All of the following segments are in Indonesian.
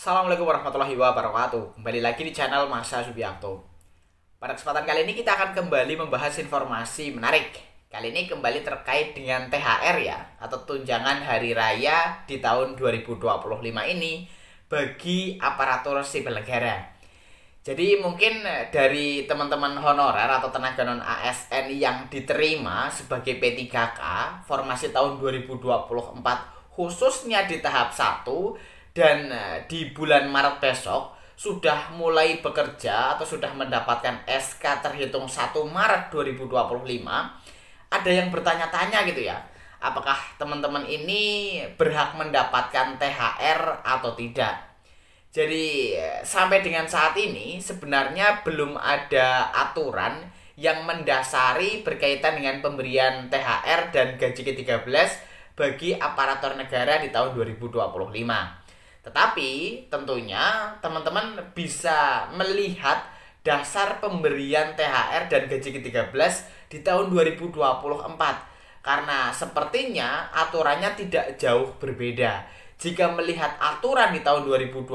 Assalamualaikum warahmatullahi wabarakatuh. Kembali lagi di channel Marsha Subiakto. Pada kesempatan kali ini kita akan kembali membahas informasi menarik. Kali ini kembali terkait dengan THR ya, atau tunjangan hari raya di tahun 2025 ini bagi aparatur sipil negara. Jadi mungkin dari teman-teman honorer atau tenaga non ASN yang diterima sebagai P3K formasi tahun 2024 khususnya di tahap 1 dan di bulan Maret besok sudah mulai bekerja atau sudah mendapatkan SK terhitung 1 Maret 2025, ada yang bertanya-tanya gitu ya, apakah teman-teman ini berhak mendapatkan THR atau tidak. Jadi sampai dengan saat ini sebenarnya belum ada aturan yang mendasari berkaitan dengan pemberian THR dan gaji ke-13 bagi aparatur negara di tahun 2025. Tetapi tentunya teman-teman bisa melihat dasar pemberian THR dan gaji ke-13 di tahun 2024. Karena sepertinya aturannya tidak jauh berbeda. Jika melihat aturan di tahun 2024,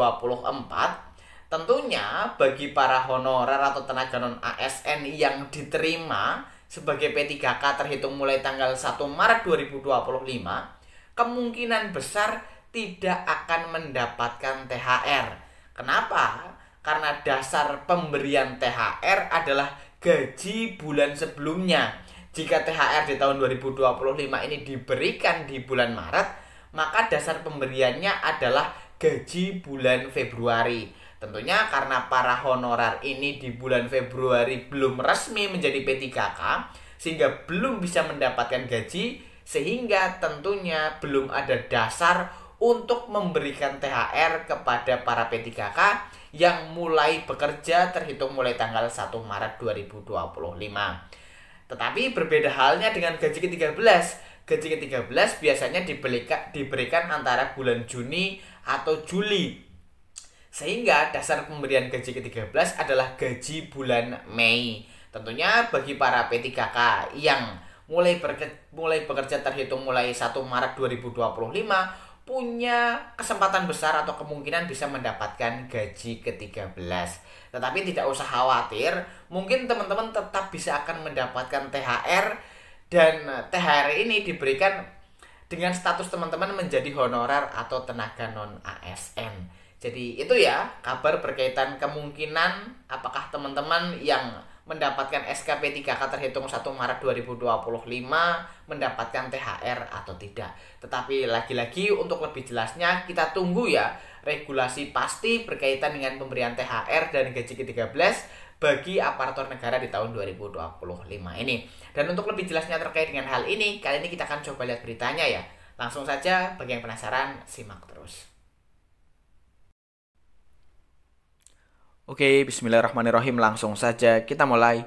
tentunya bagi para honorer atau tenaga non ASN yang diterima sebagai P3K terhitung mulai tanggal 1 Maret 2025, kemungkinan besar tidak akan mendapatkan THR. Kenapa? Karena dasar pemberian THR adalah gaji bulan sebelumnya. Jika THR di tahun 2025 ini diberikan di bulan Maret, maka dasar pemberiannya adalah gaji bulan Februari. Tentunya karena para honorer ini di bulan Februari belum resmi menjadi P3K, sehingga belum bisa mendapatkan gaji, sehingga tentunya belum ada dasar untuk memberikan THR kepada para P3K yang mulai bekerja terhitung mulai tanggal 1 Maret 2025. Tetapi berbeda halnya dengan gaji ke-13. Gaji ke-13 biasanya diberikan antara bulan Juni atau Juli. Sehingga dasar pemberian gaji ke-13 adalah gaji bulan Mei. Tentunya bagi para P3K yang mulai bekerja terhitung mulai 1 Maret 2025 punya kesempatan besar atau kemungkinan bisa mendapatkan gaji ke-13. Tetapi tidak usah khawatir, mungkin teman-teman tetap bisa akan mendapatkan THR, dan THR ini diberikan dengan status teman-teman menjadi honorer atau tenaga non ASN. Jadi itu ya kabar berkaitan kemungkinan apakah teman-teman yang mendapatkan SKP 3K terhitung 1 Maret 2025 mendapatkan THR atau tidak. Tetapi lagi-lagi untuk lebih jelasnya kita tunggu ya regulasi pasti berkaitan dengan pemberian THR dan gaji ke-13 bagi aparatur negara di tahun 2025 ini. Dan untuk lebih jelasnya terkait dengan hal ini, kali ini kita akan coba lihat beritanya ya. Langsung saja, bagi yang penasaran, simak terus. Oke, bismillahirrahmanirrahim, langsung saja kita mulai.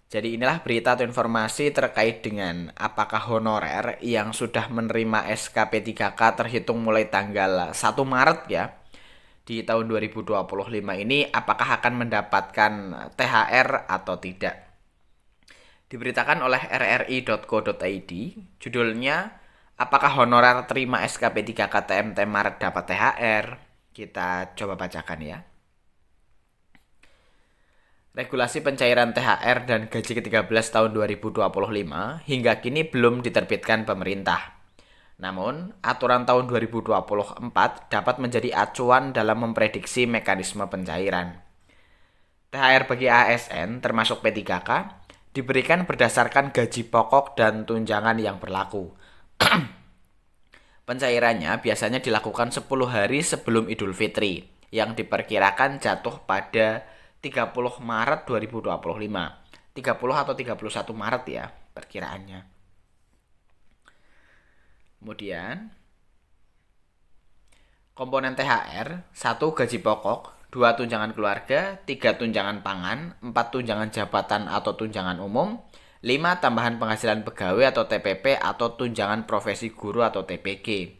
Jadi inilah berita atau informasi terkait dengan apakah honorer yang sudah menerima SKP 3K terhitung mulai tanggal 1 Maret ya, di tahun 2025 ini apakah akan mendapatkan THR atau tidak. Diberitakan oleh rri.co.id, judulnya apakah honorer terima SKP 3K TMT Maret dapat THR. Kita coba bacakan ya. Regulasi pencairan THR dan gaji ke-13 tahun 2025 hingga kini belum diterbitkan pemerintah. Namun, aturan tahun 2024 dapat menjadi acuan dalam memprediksi mekanisme pencairan. THR bagi ASN termasuk P3K diberikan berdasarkan gaji pokok dan tunjangan yang berlaku. Pencairannya biasanya dilakukan 10 hari sebelum Idul Fitri yang diperkirakan jatuh pada 30 Maret 2025. 30 atau 31 Maret ya perkiraannya. Kemudian komponen THR 1 gaji pokok, 2 tunjangan keluarga, 3 tunjangan pangan, 4 tunjangan jabatan atau tunjangan umum, 5 tambahan penghasilan pegawai atau TPP atau tunjangan profesi guru atau TPG.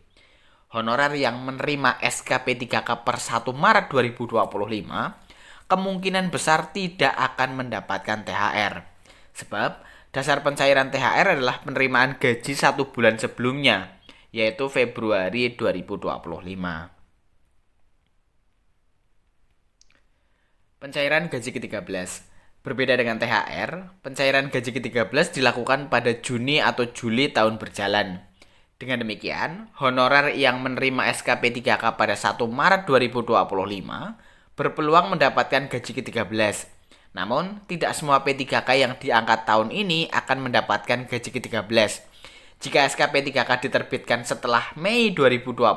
Honorer yang menerima SKP 3K per 1 Maret 2025 kemungkinan besar tidak akan mendapatkan THR. Sebab dasar pencairan THR adalah penerimaan gaji 1 bulan sebelumnya, yaitu Februari 2025. Pencairan gaji ke-13. Berbeda dengan THR, pencairan gaji ke-13 dilakukan pada Juni atau Juli tahun berjalan. Dengan demikian, honorer yang menerima SKP 3K pada 1 Maret 2025 berpeluang mendapatkan gaji ke-13. Namun, tidak semua P3K yang diangkat tahun ini akan mendapatkan gaji ke-13. Jika SKP 3K diterbitkan setelah Mei 2025,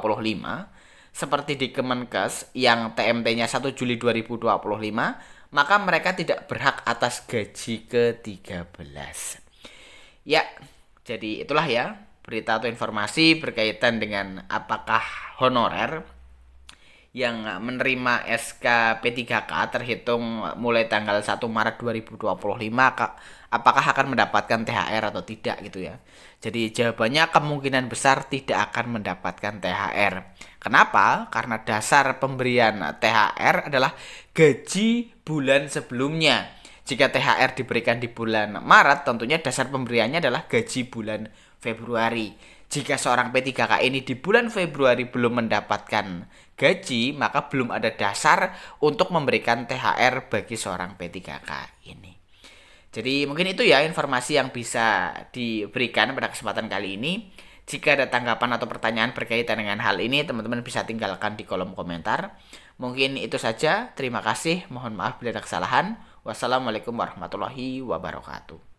seperti di Kemenkes yang TMT-nya 1 Juli 2025, maka mereka tidak berhak atas gaji ke-13. Ya, jadi itulah ya berita atau informasi berkaitan dengan apakah honorer yang menerima SK P3K terhitung mulai tanggal 1 Maret 2025 apakah akan mendapatkan THR atau tidak gitu ya. Jadi jawabannya kemungkinan besar tidak akan mendapatkan THR. Kenapa? Karena dasar pemberian THR adalah gaji bulan sebelumnya. Jika THR diberikan di bulan Maret, tentunya dasar pemberiannya adalah gaji bulan Februari. Jika seorang P3K ini di bulan Februari belum mendapatkan gaji, maka belum ada dasar untuk memberikan THR bagi seorang P3K ini. Jadi mungkin itu ya informasi yang bisa diberikan pada kesempatan kali ini. Jika ada tanggapan atau pertanyaan berkaitan dengan hal ini, teman-teman bisa tinggalkan di kolom komentar. Mungkin itu saja. Terima kasih. Mohon maaf bila ada kesalahan. Wassalamualaikum warahmatullahi wabarakatuh.